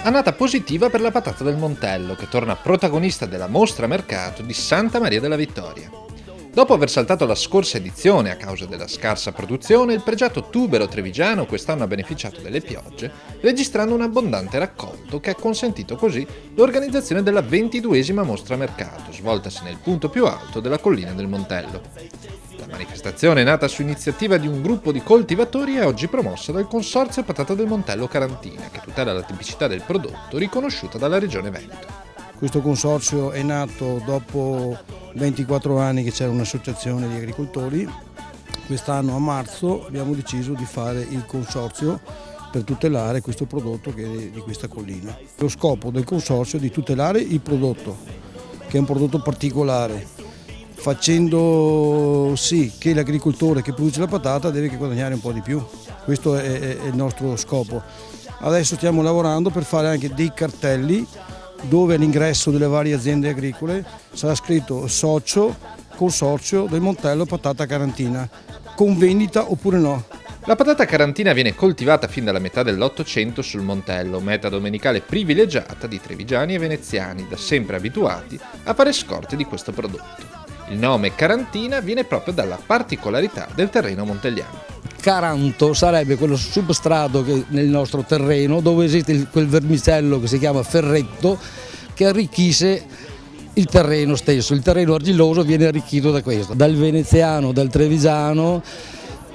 Annata positiva per la patata del Montello, che torna protagonista della mostra mercato di Santa Maria della Vittoria. Dopo aver saltato la scorsa edizione a causa della scarsa produzione, il pregiato tubero trevigiano quest'anno ha beneficiato delle piogge, registrando un abbondante raccolto che ha consentito così l'organizzazione della 22esima mostra mercato, svoltasi nel punto più alto della collina del Montello. La manifestazione, nata su iniziativa di un gruppo di coltivatori, è oggi promossa dal Consorzio Patata del Montello Carantina, che tutela la tipicità del prodotto riconosciuta dalla Regione Veneto. Questo consorzio è nato dopo 24 anni che c'era un'associazione di agricoltori. Quest'anno a marzo abbiamo deciso di fare il consorzio per tutelare questo prodotto che è di questa collina. Lo scopo del consorzio è di tutelare il prodotto, che è un prodotto particolare, facendo sì che l'agricoltore che produce la patata deve guadagnare un po' di più. Questo è il nostro scopo. Adesso stiamo lavorando per fare anche dei cartelli dove all'ingresso delle varie aziende agricole sarà scritto socio consorzio del Montello Patata Carantina, con vendita oppure no. La patata carantina viene coltivata fin dalla metà dell'Ottocento sul Montello, meta domenicale privilegiata di trevigiani e veneziani, da sempre abituati a fare scorte di questo prodotto. Il nome carantina viene proprio dalla particolarità del terreno montelliano. Caranto sarebbe quello substrato che nel nostro terreno dove esiste quel vermicello che si chiama ferretto che arricchisce il terreno stesso. Il terreno argilloso viene arricchito da questo. Dal veneziano, dal trevigiano,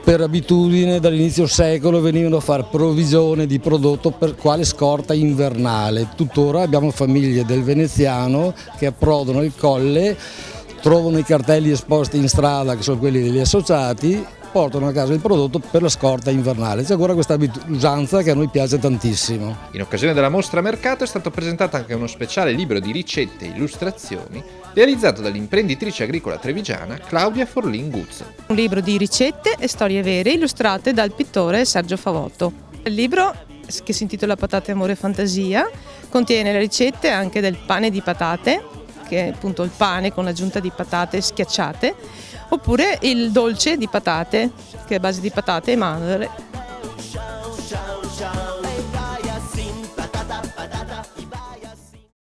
per abitudine dall'inizio secolo venivano a fare provvisione di prodotto per quale scorta invernale. Tuttora abbiamo famiglie del veneziano che approdano al colle, trovano i cartelli esposti in strada che sono quelli degli associati, portano a casa il prodotto per la scorta invernale. C'è ancora questa usanza che a noi piace tantissimo. In occasione della mostra mercato è stato presentato anche uno speciale libro di ricette e illustrazioni realizzato dall'imprenditrice agricola trevigiana Claudia Forlin Guzzo. Un libro di ricette e storie vere illustrate dal pittore Sergio Favotto. Il libro, che si intitola Patate, amore e fantasia, contiene le ricette anche del pane di patate, che è appunto il pane con l'aggiunta di patate schiacciate, oppure il dolce di patate, che è a base di patate e mandorle,